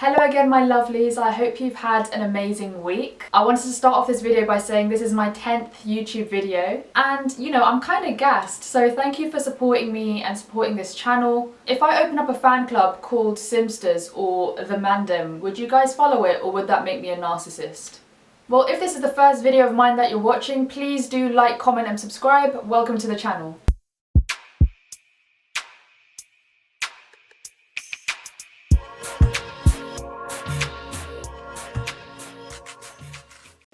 Hello again my lovelies, I hope you've had an amazing week. I wanted to start off this video by saying this is my 10th YouTube video and you know, I'm kind of gassed, so thank you for supporting me and supporting this channel. If I open up a fan club called Simsters or The Mandem, would you guys follow it or would that make me a narcissist? Well, if this is the first video of mine that you're watching, please do like, comment and subscribe. Welcome to the channel.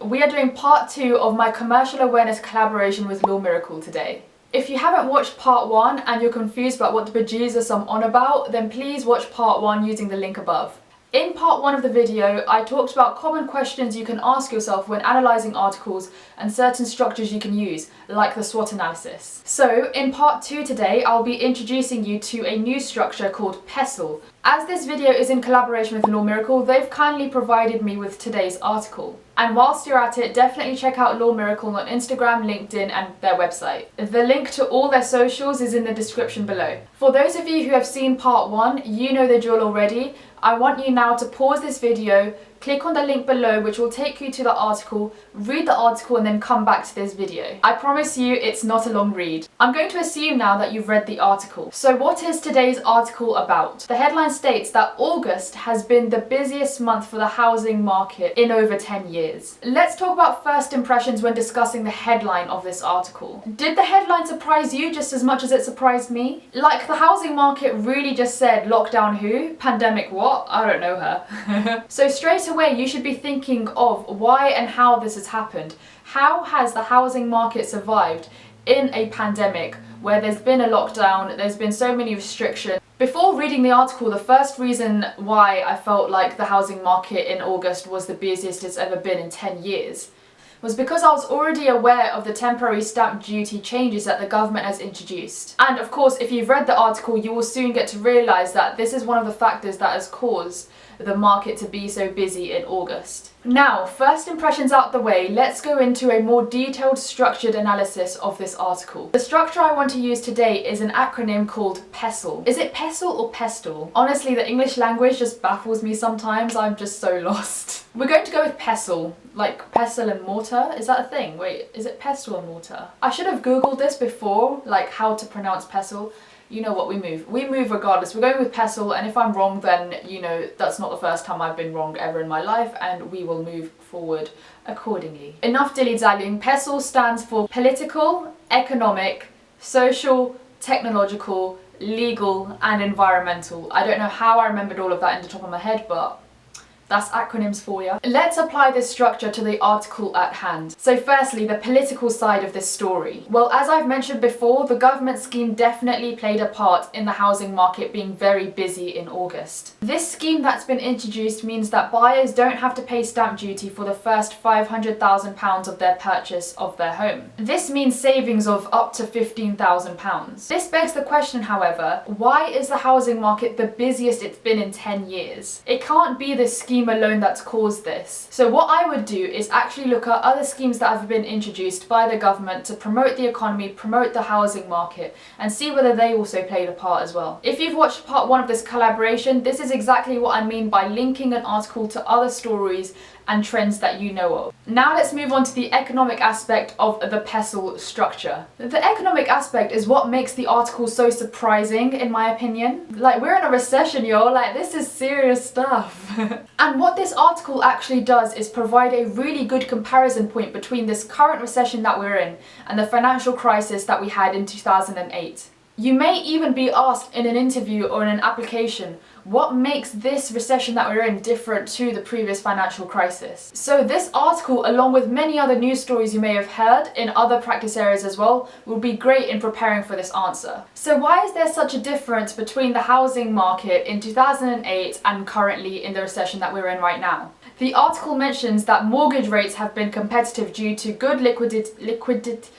We are doing part 2 of my commercial awareness collaboration with LawMiracle today. If you haven't watched part 1 and you're confused about what the bejesus I'm on about, then please watch part 1 using the link above. In part 1 of the video, I talked about common questions you can ask yourself when analysing articles and certain structures you can use, like the SWOT analysis. So, in part 2 today, I'll be introducing you to a new structure called PESTLE. As this video is in collaboration with LawMiracle, they've kindly provided me with today's article. And whilst you're at it, definitely check out LawMiracle on Instagram, LinkedIn and their website. The link to all their socials is in the description below. For those of you who have seen part 1, you know the drill already. I want you now to pause this video, click on the link below which will take you to the article, read the article and then come back to this video. I promise you it's not a long read. I'm going to assume now that you've read the article. So what is today's article about? The headline states that August has been the busiest month for the housing market in over 10 years. Let's talk about first impressions when discussing the headline of this article. Did the headline surprise you just as much as it surprised me? Like the housing market really just said lockdown who? Pandemic what? I don't know her. So straight away you should be thinking of why and how this has happened. How has the housing market survived in a pandemic where there's been a lockdown, there's been so many restrictions? Before reading the article, the first reason why I felt like the housing market in August was the busiest it's ever been in 10 years was because I was already aware of the temporary stamp duty changes that the government has introduced. And of course, if you've read the article, you will soon get to realise that this is one of the factors that has caused the market to be so busy in August. Now, first impressions out the way, let's go into a more detailed structured analysis of this article. The structure I want to use today is an acronym called PESTLE. Is it PESTLE or PESTLE? Honestly, the English language just baffles me sometimes, I'm just so lost. We're going to go with PESTLE, like pestle and mortar. Is that a thing? Wait, is it pestle or mortar? I should have googled this before, like how to pronounce pestle. You know what, we move regardless. We're going with PESTLE, and if I'm wrong then, you know, that's not the first time I've been wrong ever in my life, and we will move forward accordingly. Enough dilly-dallying. PESTLE stands for political, economic, social, technological, legal and environmental. I don't know how I remembered all of that in the top of my head, but that's acronyms for you. Let's apply this structure to the article at hand. So firstly, the political side of this story. Well, as I've mentioned before, the government scheme definitely played a part in the housing market being very busy in August. This scheme that's been introduced means that buyers don't have to pay stamp duty for the first £500,000 of their purchase of their home. This means savings of up to £15,000. This begs the question, however, why is the housing market the busiest it's been in 10 years? It can't be this scheme alone that's caused this. So what I would do is actually look at other schemes that have been introduced by the government to promote the economy, promote the housing market, and see whether they also played a part as well. If you've watched part 1 of this collaboration, this is exactly what I mean by linking an article to other stories and trends that you know of. Now let's move on to the economic aspect of the PESTLE structure. The economic aspect is what makes the article so surprising, in my opinion. Like, we're in a recession, yo, like this is serious stuff. And what this article actually does is provide a really good comparison point between this current recession that we're in and the financial crisis that we had in 2008. You may even be asked in an interview or in an application, what makes this recession that we're in different to the previous financial crisis? So this article, along with many other news stories you may have heard in other practice areas as well, will be great in preparing for this answer. So why is there such a difference between the housing market in 2008 and currently in the recession that we're in right now? The article mentions that mortgage rates have been competitive due to good liquidity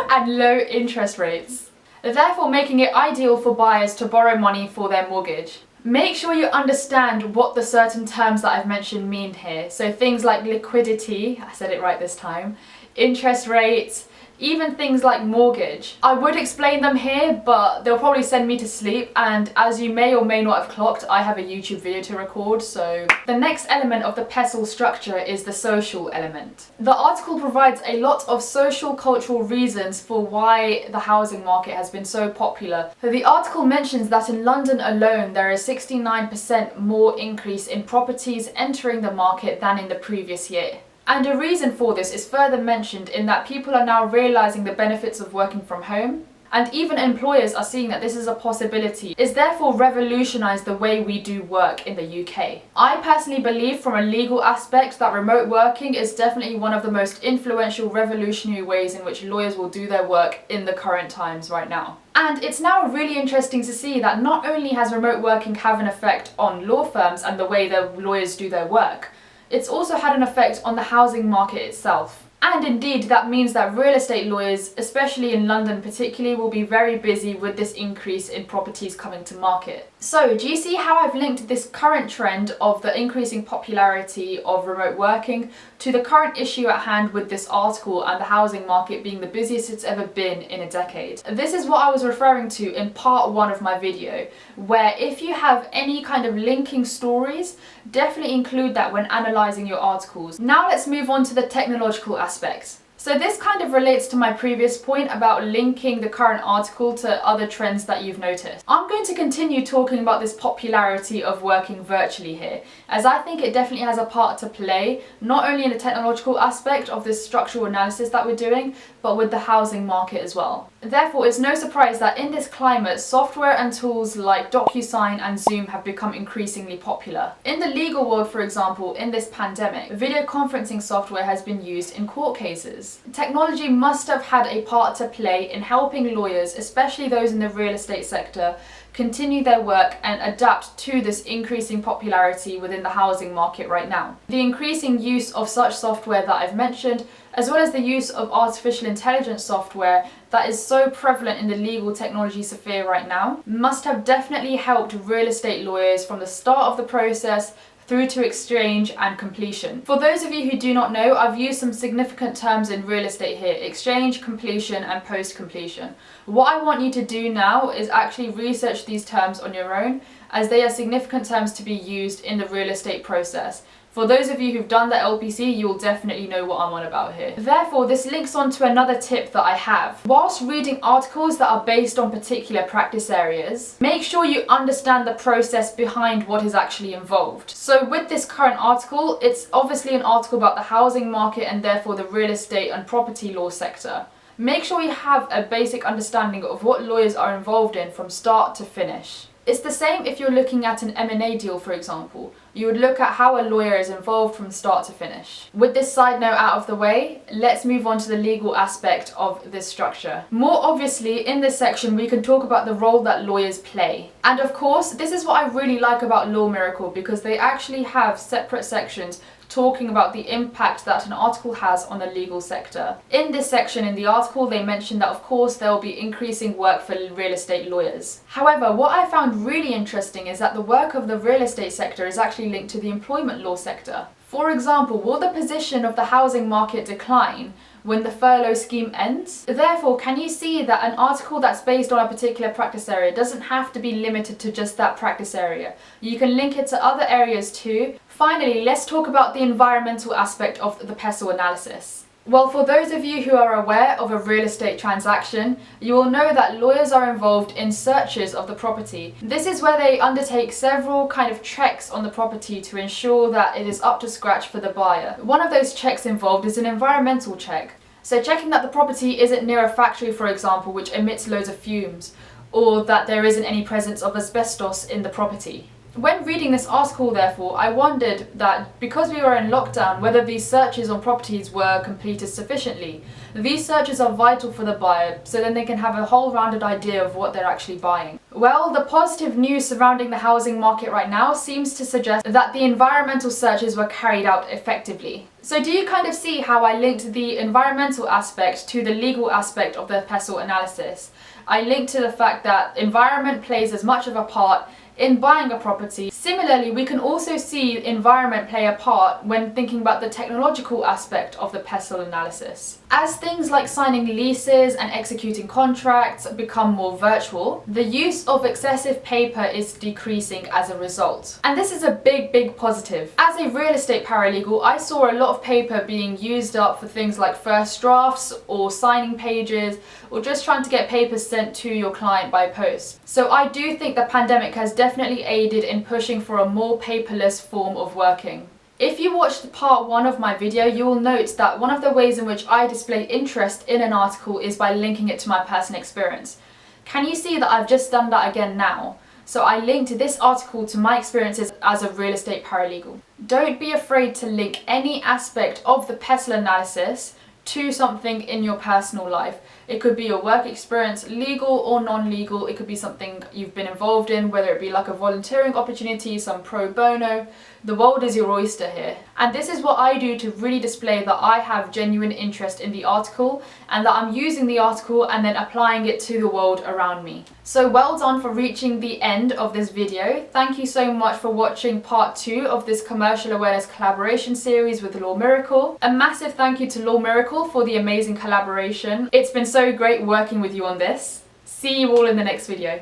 and low interest rates, therefore making it ideal for buyers to borrow money for their mortgage. Make sure you understand what the certain terms that I've mentioned mean here. So things like liquidity, I said it right this time, interest rates, even things like mortgage. I would explain them here, but they'll probably send me to sleep, and as you may or may not have clocked, I have a YouTube video to record, so... The next element of the PESTLE structure is the social element. The article provides a lot of social cultural reasons for why the housing market has been so popular. The article mentions that in London alone there is 69% more increase in properties entering the market than in the previous year. And a reason for this is further mentioned in that people are now realising the benefits of working from home, and even employers are seeing that this is a possibility. It's therefore revolutionised the way we do work in the UK. I personally believe from a legal aspect that remote working is definitely one of the most influential revolutionary ways in which lawyers will do their work in the current times right now. And it's now really interesting to see that not only has remote working have an effect on law firms and the way the lawyers do their work, it's also had an effect on the housing market itself. And indeed, that means that real estate lawyers, especially in London particularly, will be very busy with this increase in properties coming to market. So, do you see how I've linked this current trend of the increasing popularity of remote working to the current issue at hand with this article and the housing market being the busiest it's ever been in a decade? This is what I was referring to in part 1 of my video, where if you have any kind of linking stories, definitely include that when analysing your articles. Now let's move on to the technological aspects. So this kind of relates to my previous point about linking the current article to other trends that you've noticed. I'm going to continue talking about this popularity of working virtually here, as I think it definitely has a part to play, not only in the technological aspect of this structural analysis that we're doing, but with the housing market as well. Therefore, it's no surprise that in this climate, software and tools like DocuSign and Zoom have become increasingly popular. In the legal world, for example, in this pandemic, video conferencing software has been used in court cases. Technology must have had a part to play in helping lawyers, especially those in the real estate sector, continue their work and adapt to this increasing popularity within the housing market right now. The increasing use of such software that I've mentioned, as well as the use of artificial intelligence software that is so prevalent in the legal technology sphere right now, must have definitely helped real estate lawyers from the start of the process through to exchange and completion. For those of you who do not know, I've used some significant terms in real estate here: exchange, completion, and post-completion. What I want you to do now is actually research these terms on your own, as they are significant terms to be used in the real estate process. For those of you who've done the LPC, you will definitely know what I'm on about here. Therefore, this links on to another tip that I have. Whilst reading articles that are based on particular practice areas, make sure you understand the process behind what is actually involved. So with this current article, it's obviously an article about the housing market and therefore the real estate and property law sector. Make sure you have a basic understanding of what lawyers are involved in from start to finish. It's the same if you're looking at an M&A deal, for example. You would look at how a lawyer is involved from start to finish. With this side note out of the way, let's move on to the legal aspect of this structure. More obviously, in this section, we can talk about the role that lawyers play. And of course, this is what I really like about LawMiracle, because they actually have separate sections talking about the impact that an article has on the legal sector. In this section in the article, they mentioned that of course there will be increasing work for real estate lawyers. However, what I found really interesting is that the work of the real estate sector is actually linked to the employment law sector. For example, will the position of the housing market decline when the furlough scheme ends? Therefore, can you see that an article that's based on a particular practice area doesn't have to be limited to just that practice area? You can link it to other areas too. Finally, let's talk about the environmental aspect of the PESTLE analysis. Well, for those of you who are aware of a real estate transaction, you will know that lawyers are involved in searches of the property. This is where they undertake several kind of checks on the property to ensure that it is up to scratch for the buyer. One of those checks involved is an environmental check. So checking that the property isn't near a factory, for example, which emits loads of fumes, or that there isn't any presence of asbestos in the property. When reading this article, therefore, I wondered that because we were in lockdown, whether these searches on properties were completed sufficiently. These searches are vital for the buyer, so then they can have a whole rounded idea of what they're actually buying. Well, the positive news surrounding the housing market right now seems to suggest that the environmental searches were carried out effectively. So do you kind of see how I linked the environmental aspect to the legal aspect of the PESTLE analysis? I linked to the fact that environment plays as much of a part in buying a property. Similarly, we can also see environment play a part when thinking about the technological aspect of the PESTLE analysis. As things like signing leases and executing contracts become more virtual, the use of excessive paper is decreasing as a result. And this is a big positive. As a real estate paralegal, I saw a lot of paper being used up for things like first drafts or signing pages, or just trying to get papers sent to your client by post. So I do think the pandemic has definitely aided in pushing for a more paperless form of working. If you watched part 1 of my video, you will note that one of the ways in which I display interest in an article is by linking it to my personal experience. Can you see that I've just done that again now? So I linked this article to my experiences as a real estate paralegal. Don't be afraid to link any aspect of the PESTLE analysis to something in your personal life. It could be your work experience, legal or non-legal. It could be something you've been involved in, whether it be like a volunteering opportunity, some pro bono. The world is your oyster here. And this is what I do to really display that I have genuine interest in the article and that I'm using the article and then applying it to the world around me. So well done for reaching the end of this video. Thank you so much for watching part 2 of this commercial awareness collaboration series with LawMiracle. A massive thank you to LawMiracle for the amazing collaboration. It's been so great working with you on this. See you all in the next video.